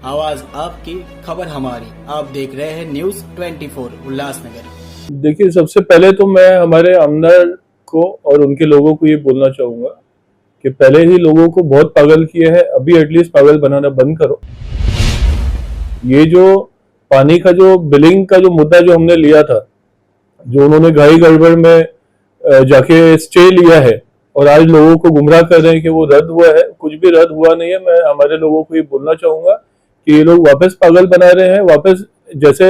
आवाज आपकी, खबर हमारी। आप देख रहे हैं न्यूज 24 उल्लासनगर। देखिए, सबसे पहले तो मैं हमारे आमदार को और उनके लोगों को ये बोलना चाहूंगा कि पहले ही लोगों को बहुत पागल किया है, अभी एटलीस्ट पागल बनाना बंद करो। ये जो पानी का जो बिलिंग का जो मुद्दा जो हमने लिया था, जो उन्होंने घाई गड़बड़ में जाके स्टे लिया है और आज लोगों को गुमराह कर रहे हैं कि वो रद्द हुआ है, कुछ भी रद्द हुआ नहीं है। मैं हमारे लोगों को ये बोलना चाहूंगा कि ये लोग वापस पागल बना रहे हैं। वापस जैसे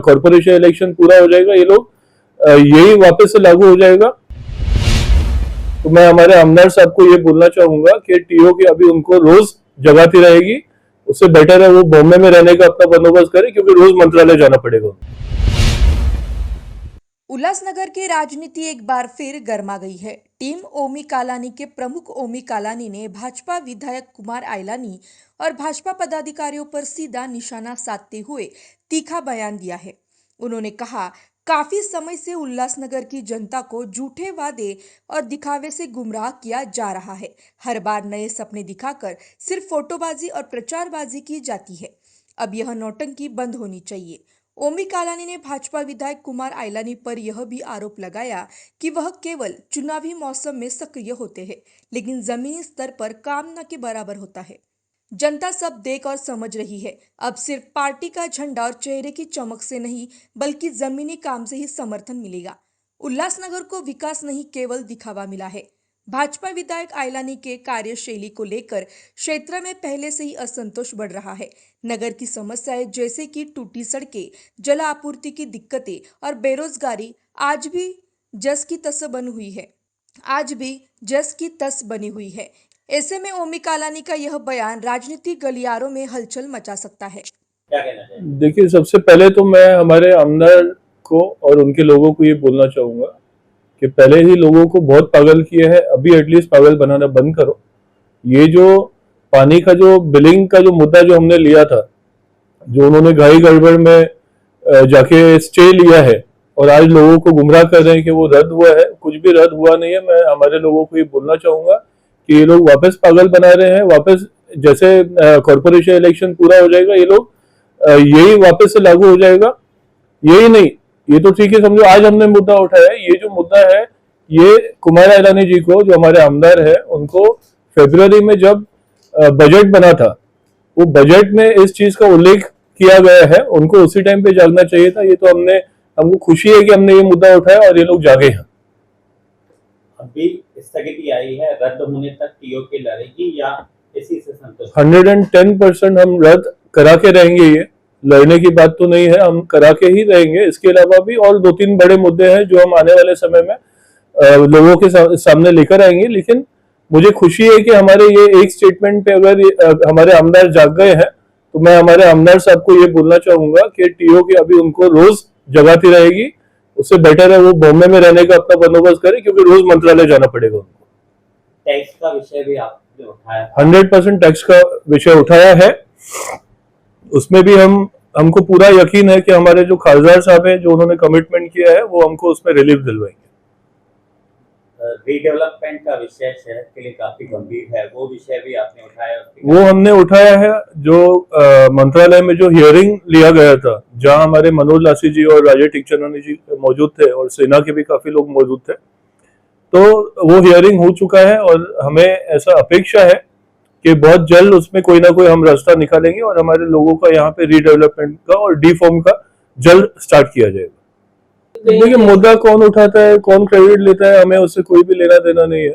कॉर्पोरेशन इलेक्शन पूरा हो जाएगा, ये लोग यही वापस से लागू हो जाएगा। तो मैं हमारे आमदार साहब को ये बोलना चाहूंगा कि टीओ की अभी उनको रोज जगाती रहेगी, उससे बेटर है वो बॉम्बे में रहने का अपना बंदोबस्त करे, क्योंकि रोज मंत्रालय जाना पड़ेगा। उल्लासनगर की राजनीति एक बार फिर गर्मा गई है। टीम ओमी कालानी के प्रमुख ओमी कालानी ने भाजपा विधायक कुमार आइलानी और भाजपा पदाधिकारियों पर सीधा निशाना साधते हुए तीखा बयान दिया है। उन्होंने कहा, काफी समय से उल्लासनगर की जनता को झूठे वादे और दिखावे से गुमराह किया जा रहा है। हर बार नए सपने दिखाकर सिर्फ फोटोबाजी और प्रचारबाजी की जाती है। अब यह नौटंकी बंद होनी चाहिए। ओमी कालानी ने भाजपा विधायक कुमार आइलानी पर यह भी आरोप लगाया कि वह केवल चुनावी मौसम में सक्रिय होते हैं, लेकिन जमीनी स्तर पर काम न के बराबर होता है। जनता सब देख और समझ रही है। अब सिर्फ पार्टी का झंडा और चेहरे की चमक से नहीं, बल्कि जमीनी काम से ही समर्थन मिलेगा। उल्लासनगर को विकास नहीं, केवल दिखावा मिला है। भाजपा विधायक आइलानी के कार्यशैली को लेकर क्षेत्र में पहले से ही असंतोष बढ़ रहा है। नगर की समस्याएं जैसे कि टूटी सड़कें, जल आपूर्ति की दिक्कतें और बेरोजगारी आज भी जस की तस बनी हुई है। ऐसे में ओमी कालानी का यह बयान राजनीतिक गलियारों में हलचल मचा सकता है। क्या कहना चाहिए? देखिए, सबसे पहले तो मैं हमारे आमदार को और उनके लोगों को ये बोलना चाहूंगा कि पहले ही लोगों को बहुत पागल किया है, अभी एटलीस्ट पागल बनाना बंद करो। ये जो पानी का जो बिलिंग का जो मुद्दा जो हमने लिया था, जो उन्होंने घाई गड़बड़ में जाके स्टे लिया है और आज लोगों को गुमराह कर रहे हैं कि वो रद्द हुआ है, कुछ भी रद्द हुआ नहीं है। मैं हमारे लोगों को ये बोलना चाहूंगा कि ये लोग वापस पागल बना रहे हैं। वापस जैसे कॉर्पोरेशन इलेक्शन पूरा हो जाएगा, ये लोग यही वापस से लागू हो जाएगा। यही नहीं, ये तो ठीक है, समझो आज हमने मुद्दा उठाया है। ये जो मुद्दा है, ये कुमार आइलानी जी को, जो हमारे आमदार है, उनको फरवरी में जब बजट बना था, वो बजट में इस चीज का उल्लेख किया गया है, उनको उसी टाइम पे जागना चाहिए था। ये तो हमको खुशी है कि हमने ये मुद्दा उठाया और ये लोग जागे हैं। अभी स्थगिति आई है, रद्द होने तक टीओ के लड़ेगी या इसी से संतुष्ट? 110% हम रद्द करा के रहेंगे। ये लड़ने की बात तो नहीं है, हम करा के ही रहेंगे। इसके अलावा भी और 2-3 बड़े मुद्दे हैं जो हम आने वाले समय में लोगों के सामने लेकर आएंगे। लेकिन मुझे खुशी है कि हमारे ये एक स्टेटमेंट पे अगर हमारे आमदार जाग गए हैं, तो मैं हमारे आमदार साहब को ये बोलना चाहूंगा कि टीओ की अभी उनको रोज जगाती रहेगी, उससे बेटर है वो बॉम्बे में रहने का अपना बंदोबस्त करे, क्योंकि रोज मंत्रालय जाना पड़ेगा उनको। टैक्स का विषय भी आपने उठाया? 100% टैक्स का विषय उठाया है। उसमें भी हमको पूरा यकीन है कि हमारे जो खासदार साहब हैं, जो उन्होंने कमिटमेंट किया है, वो हमको उसमें रिलीफ दिलवाएंगे। रीडेवलपमेंट का विषय शहर के लिए काफी गंभीर है, वो विषय भी आपने उठाया? वो हमने उठाया है। जो मंत्रालय में जो हियरिंग लिया गया था, जहां हमारे मनोज लासी जी और राजेश टिकचंदानी जी मौजूद थे और सेना के भी काफी लोग मौजूद थे, तो वो हियरिंग हो चुका है और हमें ऐसा अपेक्षा है कि बहुत जल्द उसमें कोई ना कोई हम रास्ता निकालेंगे और हमारे लोगों का यहाँ पे रीडेवलपमेंट का और डीफॉर्म का जल्द स्टार्ट किया जाएगा। देखिए, मुद्दा कौन उठाता है, कौन क्रेडिट लेता है, हमें उससे कोई भी लेना देना नहीं है।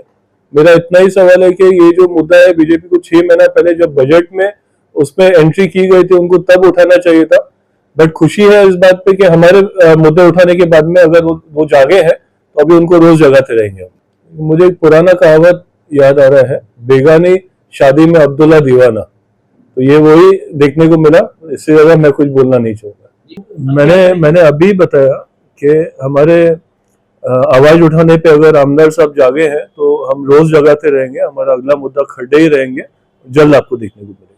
मेरा इतना ही सवाल है कि ये जो मुद्दा है, बीजेपी को 6 महीना पहले जब बजट में उसमें एंट्री की गई थी, उनको तब उठाना चाहिए था। बट खुशी है इस बात पे कि हमारे मुद्दे उठाने के बाद में अगर वो जागे हैं, तो अभी उनको रोज जगाते रहेंगे। मुझे एक पुराना कहावत याद आ रहा है, बेगानी शादी में अब्दुल्ला दीवाना। तो ये वही देखने को मिला, इससे ज्यादा मैं कुछ बोलना नहीं चाहूंगा। मैंने अभी बताया कि हमारे आवाज उठाने पे अगर आमदार साहब जागे हैं, तो हम रोज जगाते रहेंगे। हमारा अगला मुद्दा खड्डे ही रहेंगे, जल्द आपको देखने को मिलेगा।